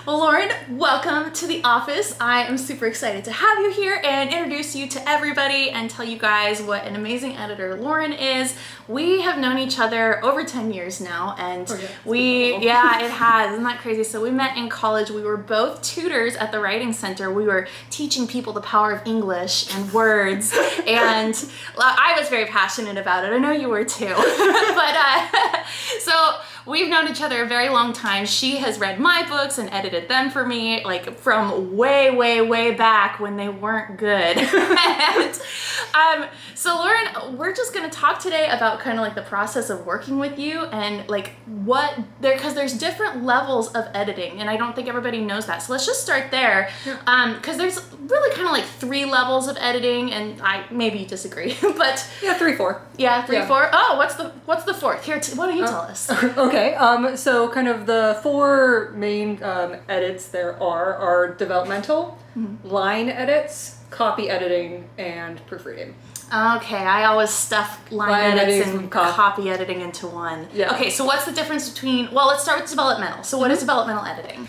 Well, Lauren, welcome to the office. I am super excited to have you here and introduce you to everybody and tell you guys what an amazing editor Lauren is. We have known each other over 10 years now, and it has. Isn't that crazy? So we met in college. We were both tutors at the Writing Center. We were teaching people the power of English and words, and I was very passionate about it. I know you were too. So we've known each other a very long time. She has read my books and edited them for me, like from way, way, way back when they weren't good. So Lauren, we're just going to talk today about kind of like the process of working with you and like because there's different levels of editing, and I don't think everybody knows that. So let's just start there. Because there's really kind of like 3 levels of editing, and maybe you disagree, but 3, 4. Yeah, 3, 4. Oh, what's the 4th? Here, why don't you tell us? Okay, so kind of the 4 main edits there are developmental, line edits, copy editing, and proofreading. Okay, I always stuff line edits and copy editing into one. Yeah. Okay, so what's the difference between, let's start with developmental. So what is developmental editing?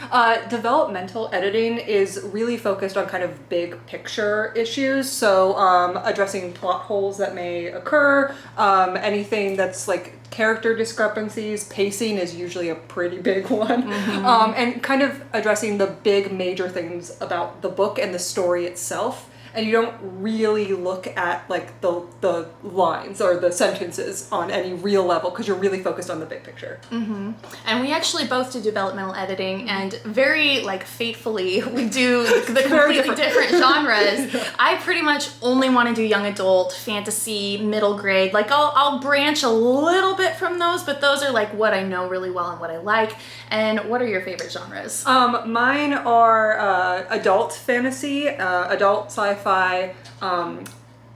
Developmental editing is really focused on kind of big picture issues. So addressing plot holes that may occur, anything that's like character discrepancies, pacing is usually a pretty big one, and kind of addressing the big major things about the book and the story itself. And you don't really look at like the lines or the sentences on any real level because you're really focused on the big picture. And we actually both do developmental editing, and very like fatefully we do the completely different genres. I pretty much only want to do young adult, fantasy, middle grade. Like I'll branch a little bit from those, but those are like what I know really well and what I like. And what are your favorite genres? Mine are adult fantasy, adult sci-fi,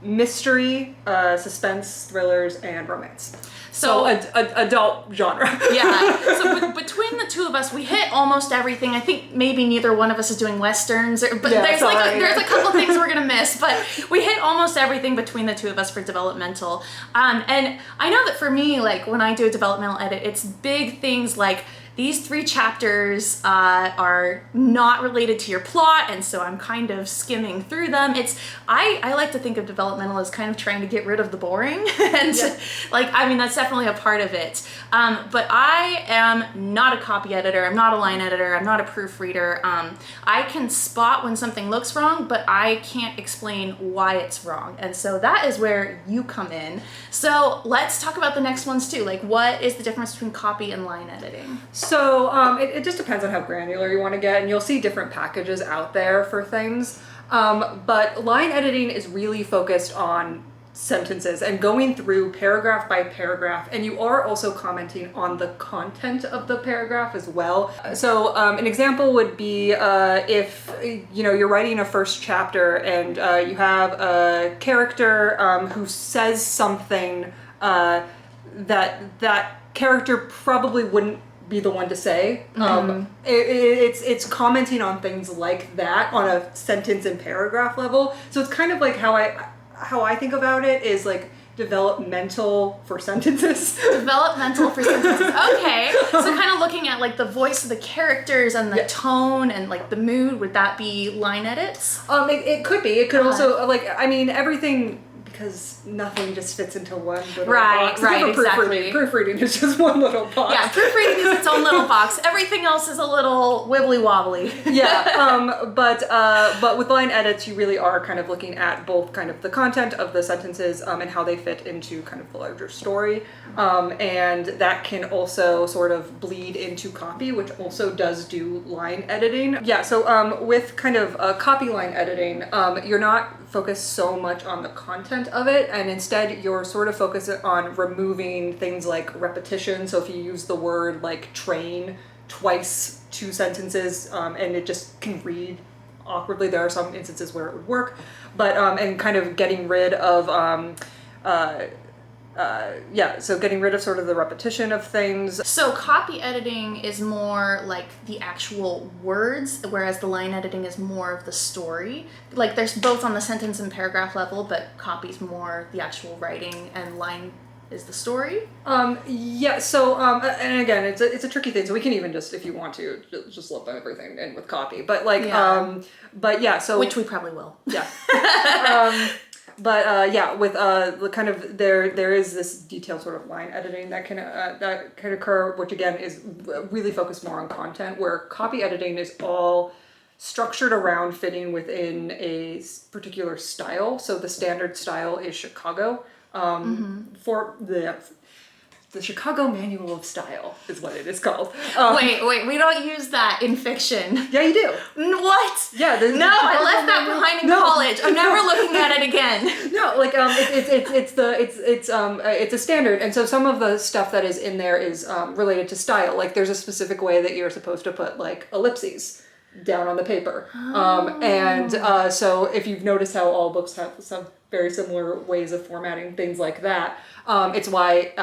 mystery, suspense, thrillers, and romance. So adult genre. Yeah. So between the two of us, we hit almost everything. I think maybe neither one of us is doing westerns, there's a couple things we're gonna miss, but we hit almost everything between the two of us for developmental. And I know that for me, like when I do a developmental edit, it's big things like these 3 chapters are not related to your plot, and so I'm kind of skimming through them. I like to think of developmental as kind of trying to get rid of the boring, and that's definitely a part of it. But I am not a copy editor, I'm not a line editor, I'm not a proofreader. I can spot when something looks wrong, but I can't explain why it's wrong, and so that is where you come in. So let's talk about the next ones too. Like, what is the difference between copy and line editing? So it just depends on how granular you want to get, and you'll see different packages out there for things. But line editing is really focused on sentences and going through paragraph by paragraph, and you are also commenting on the content of the paragraph as well. So an example would be if you're writing a first chapter and you have a character who says something that character probably wouldn't be the one to say. It's commenting on things like that on a sentence and paragraph level. So it's kind of like how I think about it is like developmental for sentences. Developmental for sentences. Okay. So kind of looking at like the voice of the characters and the tone and like the mood. Would that be line edits? It could be. It could also everything. Because nothing just fits into one little box. Exactly. Proofreading is just one little box. Yeah, proofreading is its own little box. Everything else is a little wibbly wobbly. But with line edits, you really are kind of looking at both kind of the content of the sentences and how they fit into kind of the larger story. And that can also sort of bleed into copy, which also does do line editing. Yeah, so with kind of copy line editing, you're not focused so much on the content of it, and instead you're sort of focused on removing things like repetition. So if you use the word like train twice 2 sentences and it just can read awkwardly, there are some instances where it would work, but and kind of getting rid of so getting rid of sort of the repetition of things. So copy editing is more like the actual words, whereas the line editing is more of the story. Like there's both on the sentence and paragraph level, but copy's more the actual writing, and line is the story? Yeah, so, and again, it's a tricky thing, so we can even just, if you want to, just lump everything in with copy, but like, but yeah, so. Which we probably will. Yeah. Yeah, with the kind of there is this detailed sort of line editing that can occur, which again is really focused more on content, where copy editing is all structured around fitting within a particular style. So the standard style is Chicago. For the Chicago Manual of Style is what it is called. Wait, we don't use that in fiction. Yeah, you do. What? Yeah. I left that behind in college. I'm never looking at it again. No, like it's a standard, and so some of the stuff that is in there is related to style. Like there's a specific way that you're supposed to put like ellipses down on the paper. So if you've noticed how all books have some very similar ways of formatting things like that, it's why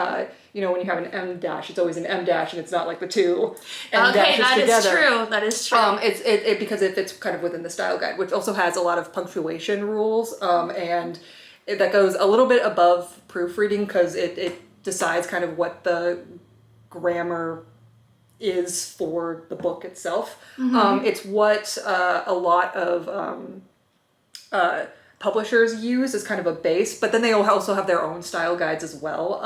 when you have an M dash, it's always an M dash, and it's not like the two M dashes together. That is true. It's because it fits kind of within the style guide, which also has a lot of punctuation rules, and that goes a little bit above proofreading because it decides kind of what the grammar is for the book itself. It's what a lot of publishers use as kind of a base, but then they also have their own style guides as well.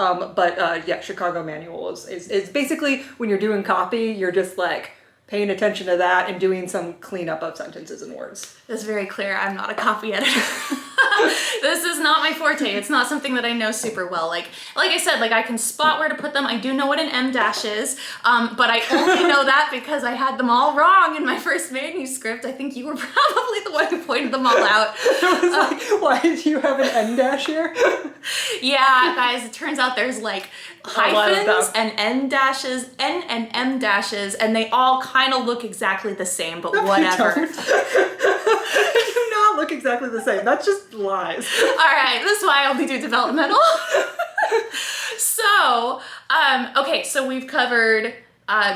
Chicago Manual is basically when you're doing copy, you're just like paying attention to that and doing some cleanup of sentences and words. It's very clear I'm not a copy editor. This is not my forte. It's not something that I know super well. Like I said, like I can spot where to put them. I do know what an M dash is, but I only know that because I had them all wrong in my first manuscript. I think you were probably the one who pointed them all out. I was like, why did you have an M dash here? Yeah, guys, it turns out there's like hyphens and N dashes, N and M dashes, and they all kind of look exactly the same, but whatever. They do not look exactly the same. That's just lies. All right, this is why I only do developmental. So, so we've covered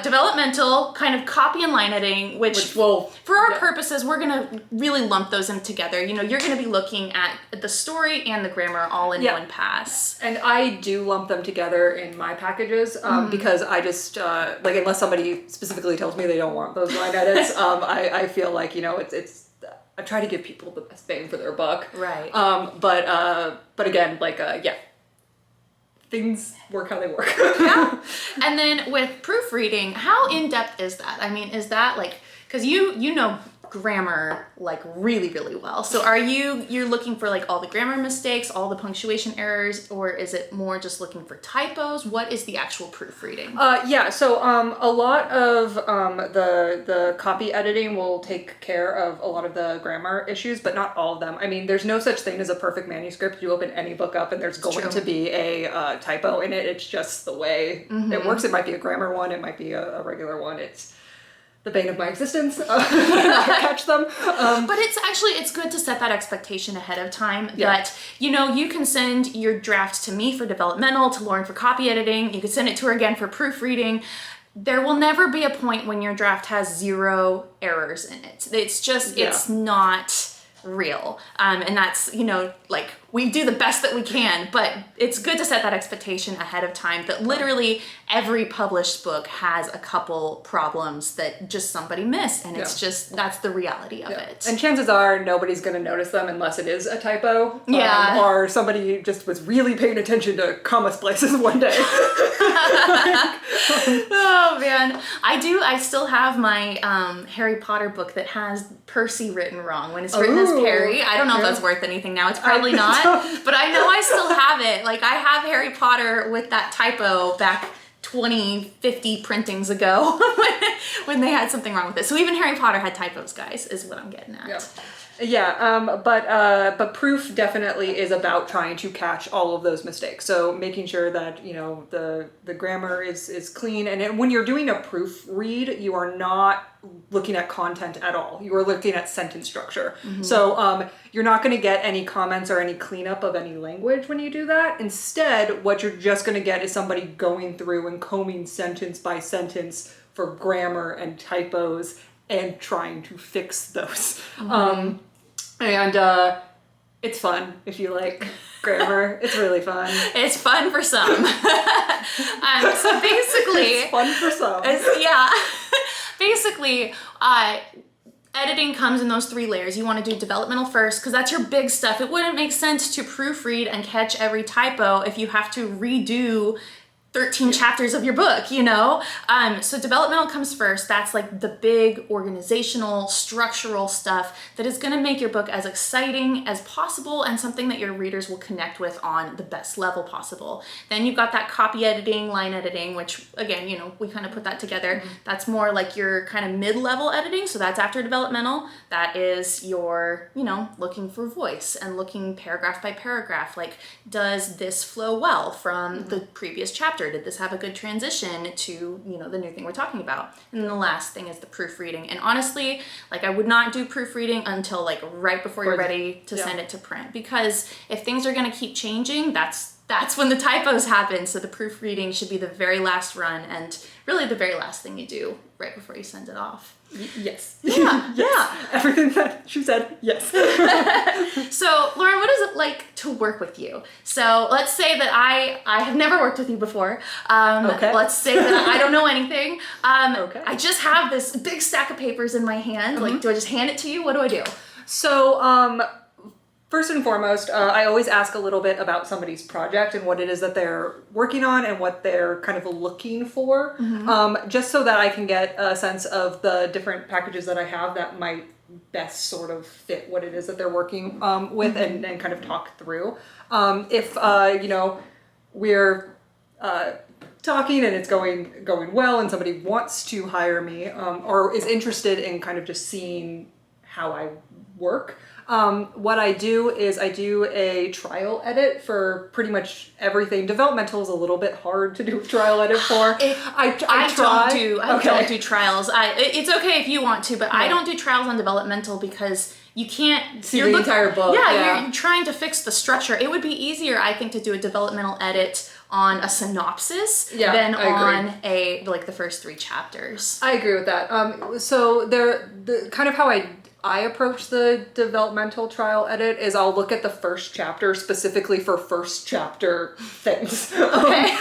developmental, kind of copy and line editing, which for our purposes, we're gonna really lump those in together. You're gonna be looking at the story and the grammar all in one pass. And I do lump them together in my packages because I just, unless somebody specifically tells me they don't want those line edits, I feel like, it's I try to give people the best bang for their buck. Right. But again, things work how they work. Yeah. And then with proofreading, how in-depth is that? I mean, is that because you know grammar really, really well. So you're looking for all the grammar mistakes, all the punctuation errors, or is it more just looking for typos? What is the actual proofreading? So a lot of the copy editing will take care of a lot of the grammar issues, but not all of them. I mean, there's no such thing as a perfect manuscript. You open any book up and there's going to be a typo in it. It's just the way it works. It might be a grammar one. It might be a regular one. It's the bane of my existence. I catch them. But it's good to set that expectation ahead of time that, you can send your draft to me for developmental, to Lauren for copy editing. You could send it to her again for proofreading. There will never be a point when your draft has 0 errors in it. It's just, it's not real. And that's, we do the best that we can, but it's good to set that expectation ahead of time that literally every published book has a couple problems that just somebody missed, and it's just, that's the reality of it. And chances are nobody's going to notice them unless it is a typo. Or somebody just was really paying attention to comma places one day. Oh man. I still have my Harry Potter book that has Percy written wrong when it's written as Perry. I don't know if that's worth anything now. It's probably not. But I know I still have it. I have Harry Potter with that typo back 20-50 printings ago when they had something wrong with it. So even Harry Potter had typos, guys, is what I'm getting at. But proof definitely is about trying to catch all of those mistakes. So making sure that, the grammar is clean. And when you're doing a proofread, you are not looking at content at all. You are looking at sentence structure. So you're not going to get any comments or any cleanup of any language when you do that. Instead, what you're just going to get is somebody going through and combing sentence by sentence for grammar and typos and trying to fix those. It's fun if you like grammar. It's really fun. It's fun for some. So basically, it's fun for some. Yeah. Basically, editing comes in those 3 layers. You want to do developmental first because that's your big stuff. It wouldn't make sense to proofread and catch every typo if you have to redo 13 chapters of your book, you know? So developmental comes first. That's like the big organizational, structural stuff that is gonna make your book as exciting as possible and something that your readers will connect with on the best level possible. Then you've got that copy editing, line editing, which again, you know, we kind of put that together. That's more like your kind of mid-level editing. So that's after developmental. That is your, you know, looking for voice and looking paragraph by paragraph. Like, does this flow well from the previous chapter? Did this have a good transition to, you know, the new thing we're talking about? And then the last thing is the proofreading. And honestly, like I would not do proofreading until like right before you're ready to send it to print, because if things are going to keep changing, that's when the typos happen. So the proofreading should be the very last run and really the very last thing you do right before you send it off. Yes. Yeah. Yes. Yeah. Everything that she said, yes. So, Lauren, what is it like to work with you? So let's say that I have never worked with you before. Okay. Let's say that I don't know anything. Okay. I just have this big stack of papers in my hand. Like, do I just hand it to you? What do I do? So, first and foremost, I always ask a little bit about somebody's project and what it is that they're working on and what they're kind of looking for, just so that I can get a sense of the different packages that I have that might best sort of fit what it is that they're working with and kind of talk through. If, you know, we're talking and it's going well and somebody wants to hire me or is interested in kind of just seeing how I work, what I do is I do a trial edit for pretty much everything. Developmental is a little bit hard to do a trial edit for. I don't do trials. It's okay if you want to, but I don't do trials on developmental because you can't see the entire book. Yeah, you're trying to fix the structure. It would be easier, I think, to do a developmental edit on a synopsis than on the first 3 chapters. I agree with that. So the kind of how I approach the developmental trial edit is I'll look at the first chapter specifically for first chapter things. Okay.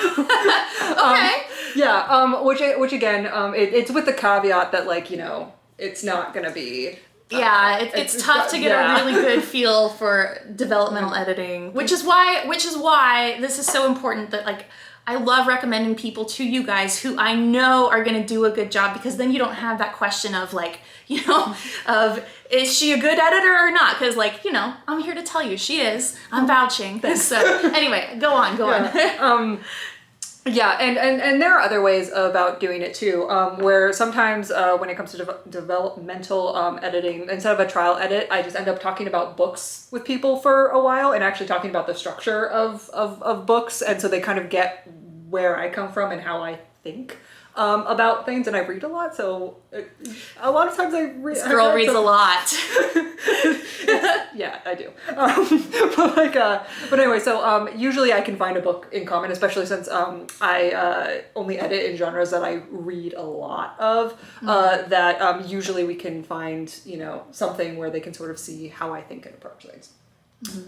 Which again, it's with the caveat that, like, you know, it's not gonna be. It's tough to get a really good feel for developmental editing, which is why this is so important that, like, I love recommending people to you guys who I know are going to do a good job, because then you don't have that question of, like, you know, of is she a good editor or not? Because, like, you know, I'm here to tell you she is. I'm vouching. So anyway, go on. Yeah, and there are other ways about doing it too, where sometimes when it comes to developmental editing, instead of a trial edit, I just end up talking about books with people for a while and actually talking about the structure of books, and so they kind of get where I come from and how I think about things, and I read a lot, so a lot of times I read. This girl reads a lot. Yeah, I do. But anyway, so usually I can find a book in common, especially since I only edit in genres that I read a lot of. That usually we can find, you know, something where they can sort of see how I think and approach things.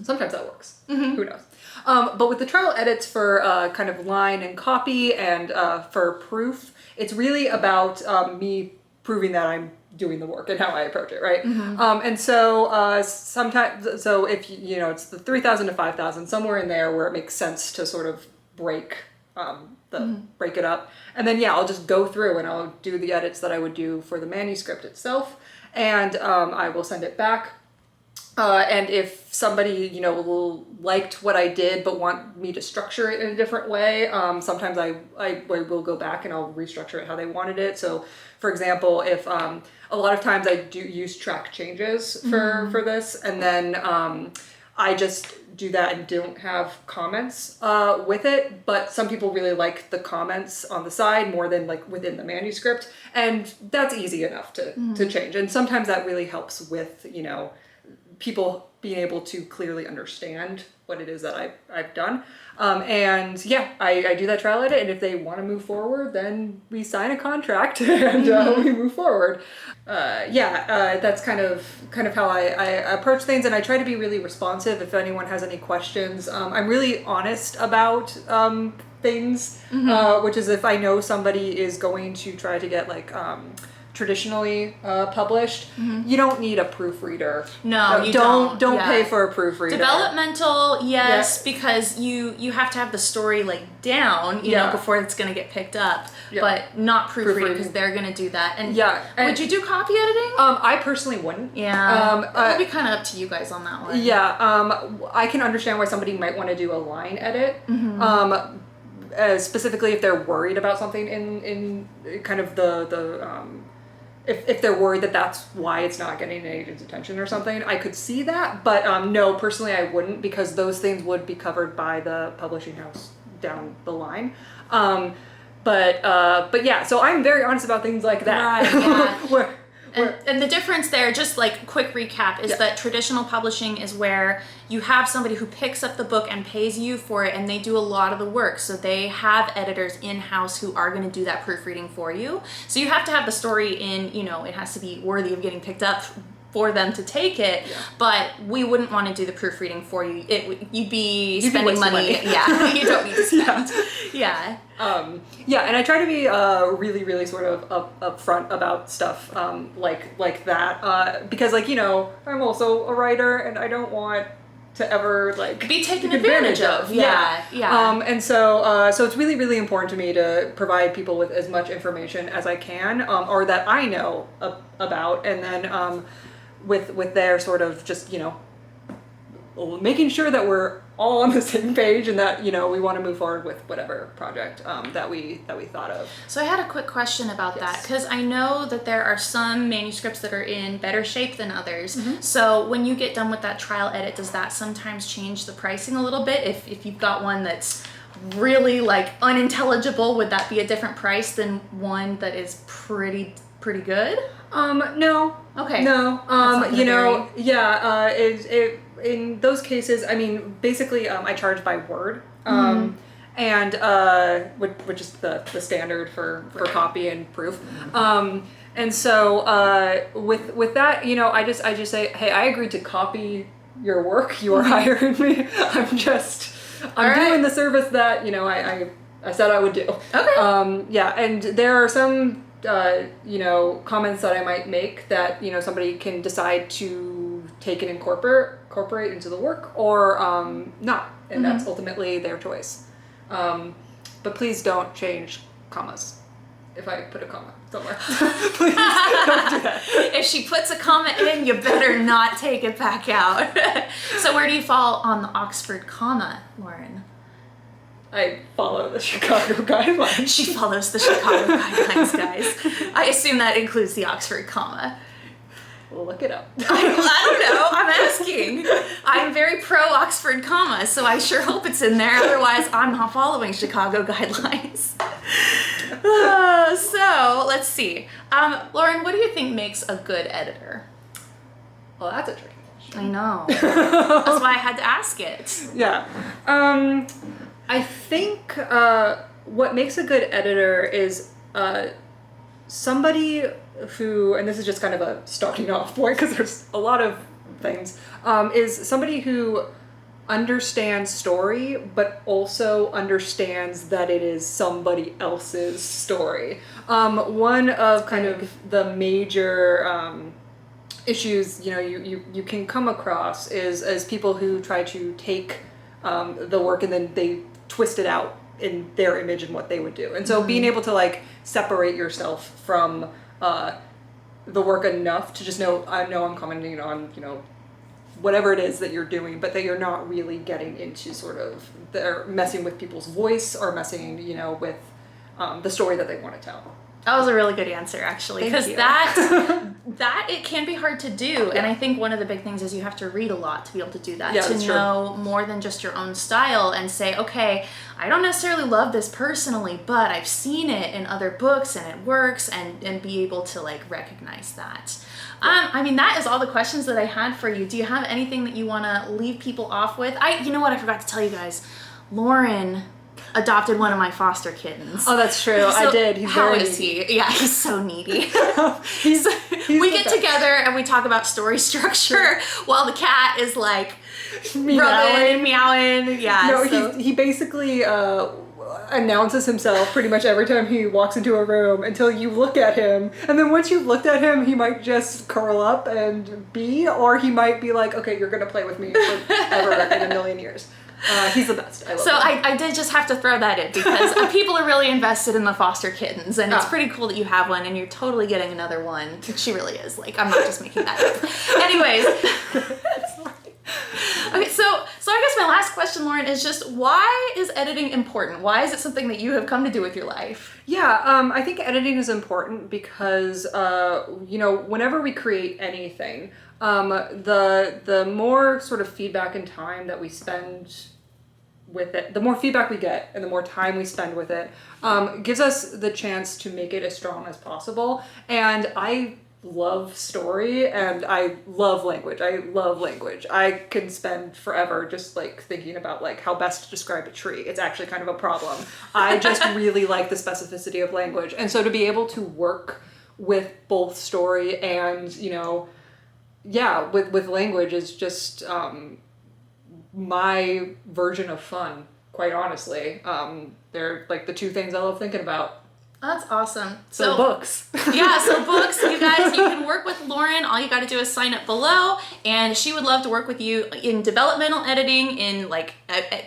Sometimes that works. Who knows? But with the trial edits for kind of line and copy and for proof, it's really about me proving that I'm doing the work and how I approach it, right? And so sometimes, so if you know, it's the 3,000 to 5,000, somewhere in there where it makes sense to sort of break it up, and then I'll just go through and I'll do the edits that I would do for the manuscript itself, and I will send it back. And if somebody, you know, liked what I did but want me to structure it in a different way, sometimes I will go back and I'll restructure it how they wanted it. So, for example, if a lot of times I do use track changes for this, and then I just do that and don't have comments with it, but some people really like the comments on the side more than like within the manuscript, and that's easy enough to change. And sometimes that really helps with, you know, people being able to clearly understand what it is that I've done. And yeah, I do that trial edit, and if they want to move forward, then we sign a contract and we move forward. That's kind of how I approach things, and I try to be really responsive if anyone has any questions. I'm really honest about things, which is if I know somebody is going to try to get like traditionally published, you don't need a proofreader. No, you don't. Don't pay for a proofreader. Developmental, yes, because you have to have the story like down, you know, before it's going to get picked up. But not proofreading, because they're going to do that. And would you do copy editing? I personally wouldn't. Yeah, it'll be kind of up to you guys on that one. Yeah, I can understand why somebody might want to do a line edit. Specifically if they're worried about something in kind of if they're worried that that's why it's not getting an agent's attention or something, I could see that. But no, personally I wouldn't, because those things would be covered by the publishing house down the line. But yeah, so I'm very honest about things like that. Right, yeah. And the difference there, just like quick recap, is that traditional publishing is where you have somebody who picks up the book and pays you for it, and they do a lot of the work. So they have editors in-house who are going to do that proofreading for you. So you have to have the story in, you know, it has to be worthy of getting picked up for them to take it, but we wouldn't want to do the proofreading for you. You'd be spending money. Yeah, you don't need to spend. And I try to be really, really sort of upfront about stuff like that, because, like, you know, I'm also a writer, and I don't want to ever like be taken advantage of. And so it's really, really important to me to provide people with as much information as I can, or that I know about, and then with their sort of just, you know, making sure that we're all on the same page, and that, you know, we want to move forward with whatever project that we thought of. So I had a quick question about that, because I know that there are some manuscripts that are in better shape than others. So when you get done with that trial edit, does that sometimes change the pricing a little bit? If you've got one that's really like unintelligible, would that be a different price than one that is pretty good? No. Okay. No. You know, in those cases, I mean, basically, I charge by word, and which is the standard for copy and proof. And so with that, you know, I just say, hey, I agreed to copy your work. You are hiring me. I'm doing the service that, you know, I said I would do. Okay. And there are some you know, comments that I might make that, you know, somebody can decide to take and incorporate into the work, or not, and that's ultimately their choice. But please don't change commas. If I put a comma somewhere, please don't do that. If she puts a comma in, you better not take it back out. So where do you fall on the Oxford comma, Lauren? I follow the Chicago guidelines. She follows the Chicago guidelines, guys. I assume that includes the Oxford comma. Look it up. I don't know. I'm asking. I'm very pro Oxford comma, so I sure hope it's in there. Otherwise, I'm not following Chicago guidelines. So let's see. Lauren, what do you think makes a good editor? Well, that's a tricky question. I know. That's why I had to ask it. Yeah. I think what makes a good editor is somebody who, and this is just kind of a starting off point because there's a lot of things, is somebody who understands story, but also understands that it is somebody else's story. One of kind of the major issues, you know, you can come across is as people who try to take the work and then they twist it out in their image and what they would do. And so being able to like separate yourself from the work enough to just know, I know I'm commenting on, you know, whatever it is that you're doing, but that you're not really getting into sort of, they're messing with people's voice or messing, you know, with the story that they want to tell. That was a really good answer, actually, because that that it can be hard to do. And I think one of the big things is you have to read a lot to be able to do that, to know more than just your own style and say, okay, I don't necessarily love this personally, but I've seen it in other books and it works, and be able to like recognize that. I mean, that is all the questions that I had for you. Do you have anything that you want to leave people off with? You know what? I forgot to tell you guys. Lauren adopted one of my foster kittens. Oh, that's true. So I did. He's how very is he? Yeah, he's so needy. he's we get together and we talk about story structure while the cat is like rubbing and meowing. Yeah. No, he basically announces himself pretty much every time he walks into a room until you look at him, and then once you've looked at him, he might just curl up and or he might be like, okay, you're gonna play with me forever in a million years. He's the best. I love him. I did just have to throw that in because people are really invested in the foster kittens, and it's pretty cool that you have one, and you're totally getting another one. She really is. Like, I'm not just making that up. Anyways. Okay, so I guess my last question, Lauren, is just why is editing important? Why is it something that you have come to do with your life? Yeah, I think editing is important because, whenever we create anything, the more sort of feedback and time that we spend with it, the more feedback we get and the more time we spend with it, gives us the chance to make it as strong as possible. And I love story and I love language. I can spend forever just like thinking about like how best to describe a tree. It's actually kind of a problem. I just really like the specificity of language. And so to be able to work with both story and, with language is just my version of fun, quite honestly. They're like the two things I love thinking about. That's awesome. So books. Yeah, so books, you guys, you can work with Lauren. All you got to do is sign up below, and she would love to work with you in developmental editing in like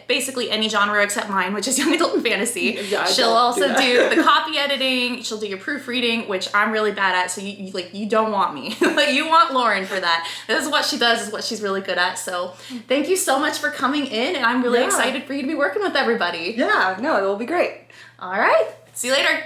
basically any genre except mine, which is young adult and fantasy. Yeah, she'll also do the copy editing. She'll do your proofreading, which I'm really bad at. So you don't want me. Like, you want Lauren for that. This is what she does. Is what she's really good at. So thank you so much for coming in, and I'm really excited for you to be working with everybody. Yeah, no, it'll be great. All right. See you later.